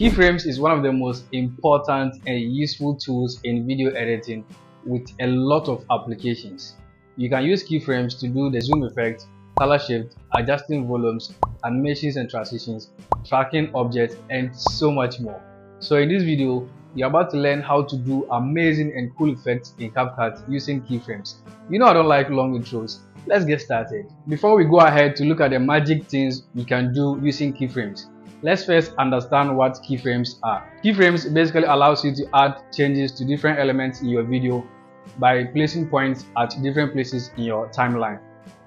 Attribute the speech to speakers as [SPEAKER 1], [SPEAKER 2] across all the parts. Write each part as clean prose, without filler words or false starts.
[SPEAKER 1] Keyframes is one of the most important and useful tools in video editing with a lot of applications. You can use keyframes to do the zoom effect, color shift, adjusting volumes, animations and transitions, tracking objects, and so much more. So in this video, you're about to learn how to do amazing and cool effects in CapCut using keyframes. You know I don't like long intros. Let's get started. Before we go ahead to look at the magic things you can do using keyframes, let's first understand what keyframes are. Keyframes basically allows you to add changes to different elements in your video by placing points at different places in your timeline.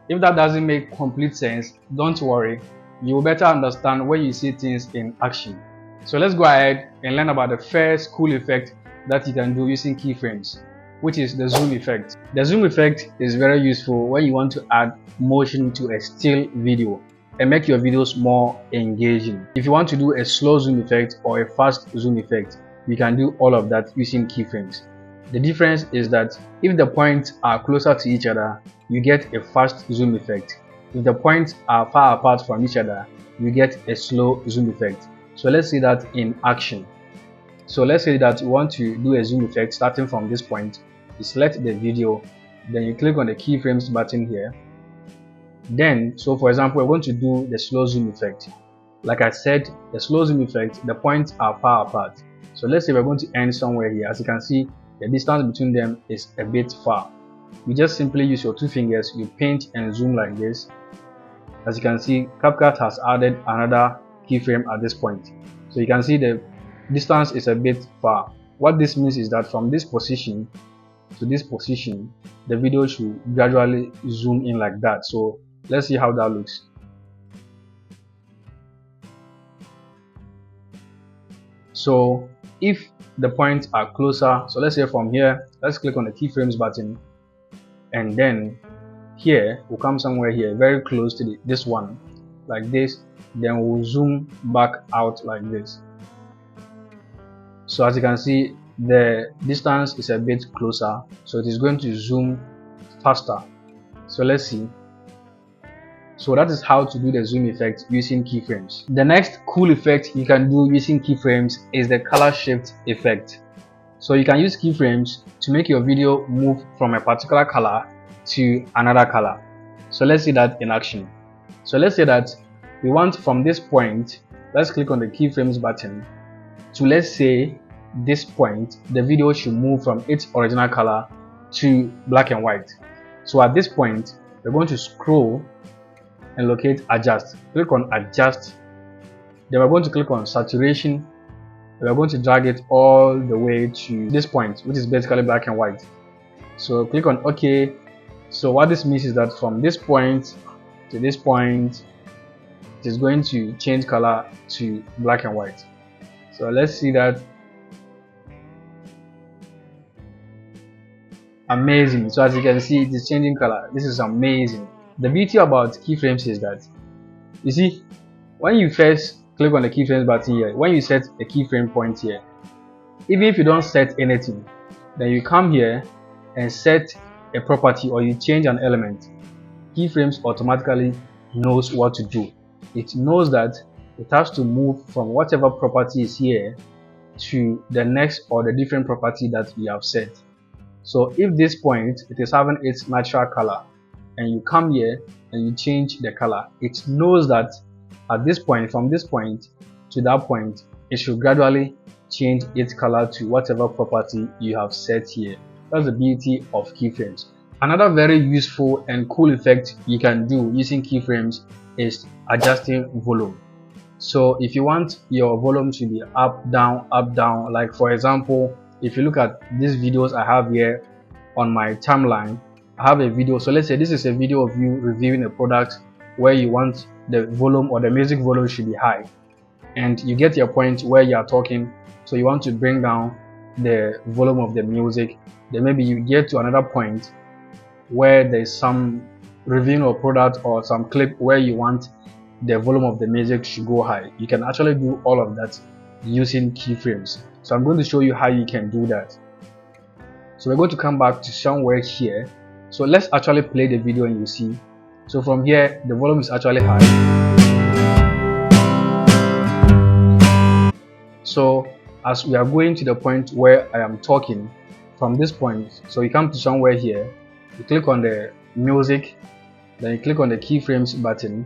[SPEAKER 1] If that doesn't make complete sense, don't worry, you will better understand when you see things in action. So let's go ahead and learn about the first cool effect that you can do using keyframes, which is the zoom effect. The zoom effect is very useful when you want to add motion to a still video and make your videos more engaging. If you want to do a slow zoom effect or a fast zoom effect, you can do all of that using keyframes. The difference is that if the points are closer to each other, you get a fast zoom effect. If the points are far apart from each other, you get a slow zoom effect. So let's see that in action. So let's say that you want to do a zoom effect starting from this point. You select the video, then you click on the keyframes button here. Then, so for example, we're going to do the slow zoom effect. Like I said, the slow zoom effect, the points are far apart. So let's say we're going to end somewhere here. As you can see, the distance between them is a bit far. You just simply use your two fingers, you pinch and zoom like this. As you can see, CapCut has added another keyframe at this point. So you can see the distance is a bit far. What this means is that from this position to this position, the video should gradually zoom in like that. So let's see how that looks. So if the points are closer, so let's say from here, let's click on the keyframes button, and then here we'll come somewhere here very close to this one like this, then we'll zoom back out like this. So as you can see, the distance is a bit closer, so it is going to zoom faster. So let's see. So that is how to do the zoom effect using keyframes. The next cool effect you can do using keyframes is the color shift effect. So you can use keyframes to make your video move from a particular color to another color. So let's see that in action. So let's say that we want from this point, let's click on the keyframes button, to let's say this point, the video should move from its original color to black and white. So at this point, we're going to scroll and locate adjust. Click on adjust, then we're going to click on saturation. We're going to drag it all the way to this point, which is basically black and white. So click on OK. So what this means is that from this point to this point, it is going to change color to black and white. So let's see that. Amazing. So as you can see, it is changing color. This is amazing. The beauty about keyframes is that, you see, when you first click on the keyframes button here, when you set a keyframe point here, even if you don't set anything, then you come here and set a property or you change an element, keyframes automatically knows what to do. It knows that it has to move from whatever property is here to the next or the different property that we have set. So if this point, it is having its natural color, and you come here and you change the color, it knows that at this point, from this point to that point, it should gradually change its color to whatever property you have set here. That's the beauty of keyframes. Another very useful and cool effect you can do using keyframes is adjusting volume. So if you want your volume to be up, down, like for example, if you look at these videos I have here on my timeline, I have a video. So let's say this is a video of you reviewing a product where you want the volume or the music volume should be high, and you get your point where you are talking, so you want to bring down the volume of the music. Then maybe you get to another point where there's some reviewing of product or some clip where you want the volume of the music should go high. You can actually do all of that using keyframes. So I'm going to show you how you can do that. So we're going to come back to somewhere here. So let's actually play the video and you see. So from here, the volume is actually high. So as we are going to the point where I am talking, from this point, so you come to somewhere here, you click on the music, then you click on the keyframes button,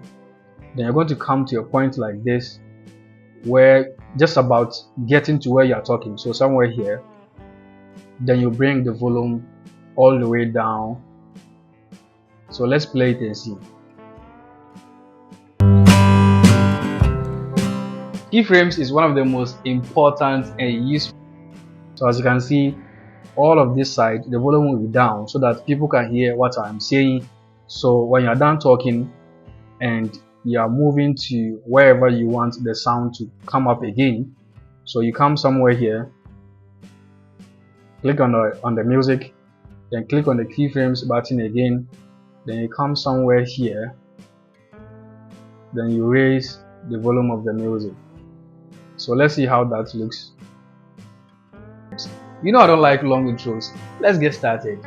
[SPEAKER 1] then you're going to come to a point like this where just about getting to where you're talking, so somewhere here, then you bring the volume all the way down. So let's play it and see. Keyframes is one of the most important and useful. So as you can see, all of this side, the volume will be down so that people can hear what I'm saying. So when you're done talking and you are moving to wherever you want the sound to come up again, so you come somewhere here, click on the music, then click on the keyframes button again, then you come somewhere here, then you raise the volume of the music. So let's see how that looks. You know I don't like long intros. Let's get started.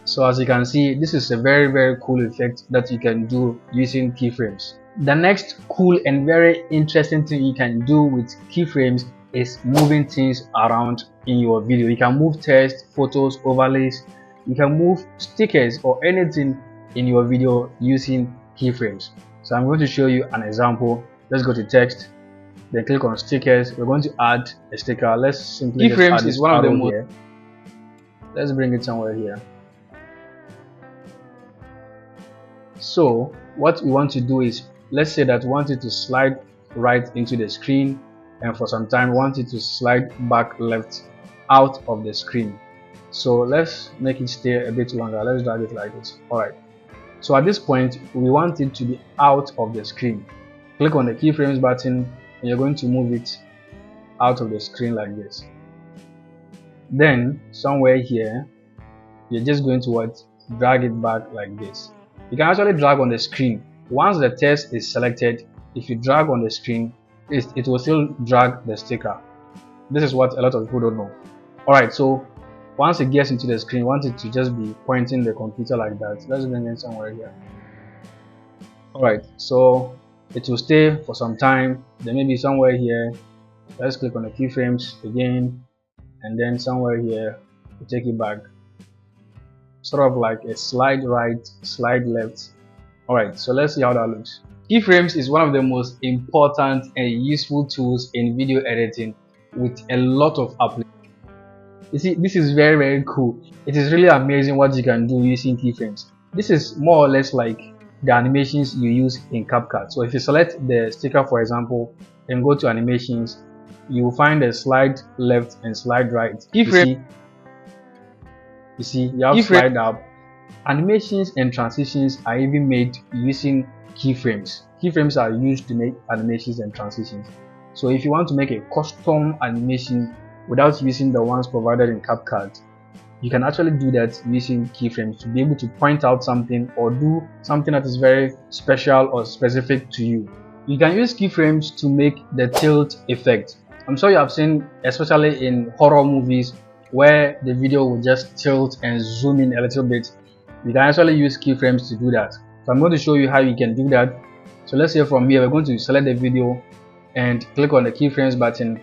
[SPEAKER 1] So as you can see, this is a very cool effect that you can do using keyframes. The next cool and very interesting thing you can do with keyframes is moving things around in your video. You can move text, photos, overlays, you can move stickers or anything in your video using keyframes. So I'm going to show you an example. Let's go to text, then click on stickers. We're going to add a sticker. Let's simply
[SPEAKER 2] Keyframes is one of the most.
[SPEAKER 1] Let's bring it somewhere here. So what we want to do is, let's say that we want it to slide right into the screen, and for some time we want it to slide back left out of the screen. So let's make it stay a bit longer. Let's drag it like this. Alright, so at this point we want it to be out of the screen. Click on the keyframes button and you're going to move it out of the screen like this. Then somewhere here you're just going to drag it back like this. You can actually drag on the screen. Once the text is selected, if you drag on the screen, it will still drag the sticker. This is what a lot of people don't know. Alright, so once it gets into the screen, you want it to just be pointing the computer like that. Let's bring it somewhere here. Alright, so it will stay for some time. Then maybe somewhere here, let's click on the keyframes again, and then somewhere here, we take it back. Sort of like a slide right, slide left. Alright, so let's see how that looks. Keyframes is one of the most important and useful tools in video editing with a lot of applications. You see, this is very cool. It is really amazing what you can do using keyframes. This is more or less like the animations you use in CapCut. So if you select the sticker, for example, and go to animations, you will find a slide left and slide right. Keyframe. You see, you have slide up. Animations and transitions are even made using keyframes. Keyframes are used to make animations and transitions. So if you want to make a custom animation without using the ones provided in CapCut, you can actually do that using keyframes to be able to point out something or do something that is very special or specific to you. You can use keyframes to make the tilt effect. I'm sure you have seen, especially in horror movies, where the video will just tilt and zoom in a little bit. You can actually use keyframes to do that. So I'm going to show you how you can do that. So let's say from here we're going to select the video and click on the keyframes button.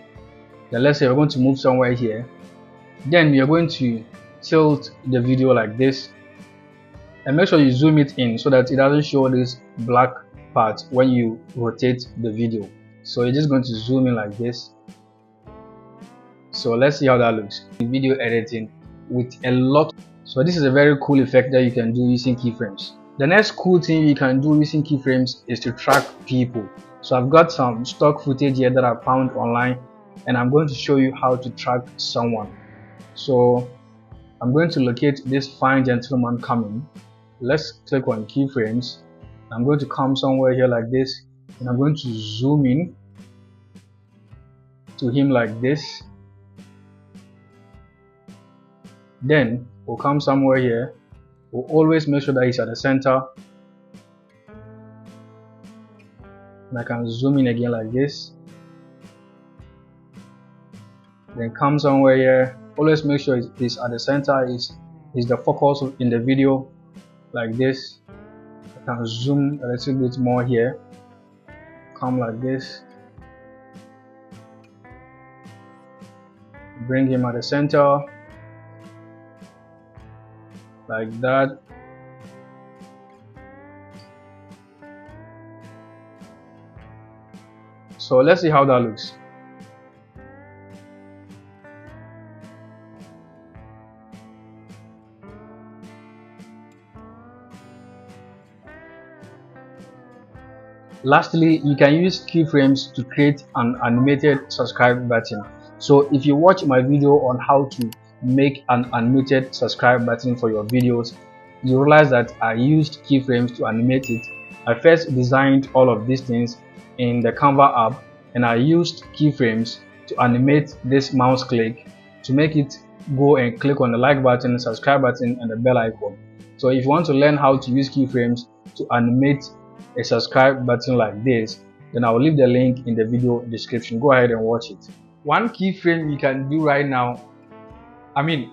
[SPEAKER 1] Then let's say we're going to move somewhere here. Then you're going to tilt the video like this, and make sure you zoom it in so that it doesn't show this black part when you rotate the video. So you're just going to zoom in like this. So let's see how that looks. Video editing with a lot. So this is a very cool effect that you can do using keyframes. The next cool thing you can do using keyframes is to track people. So I've got some stock footage here that I found online, and I'm going to show you how to track someone. So I'm going to locate this fine gentleman coming. Let's click on keyframes. I'm going to come somewhere here like this, and I'm going to zoom in to him like this. Then we'll come somewhere here. We'll always make sure that he's at the center. And I can zoom in again like this. Then come somewhere here. Always make sure he's at the center. He's the focus in the video like this. I can zoom a little bit more here. come like this, bring him at the center like that. So let's see how that looks. Lastly, you can use keyframes to create an animated subscribe button. So if you watch my video on how to make an animated subscribe button for your videos, you realize that I used keyframes to animate it. I first designed all of these things in the Canva app, and I used keyframes to animate this mouse click to make it go and click on the like button, subscribe button, and the bell icon. So if you want to learn how to use keyframes to animate a subscribe button like this, then I will leave the link in the video description. Go ahead and watch it. One keyframe you can do right now,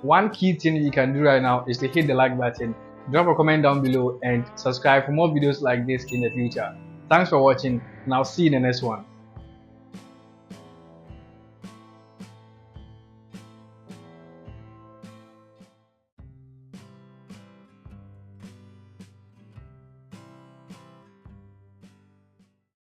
[SPEAKER 1] one key thing you can do right now is to hit the like button, drop a comment down below, and subscribe for more videos like this in the future. Thanks for watching, and I'll see you in the next one.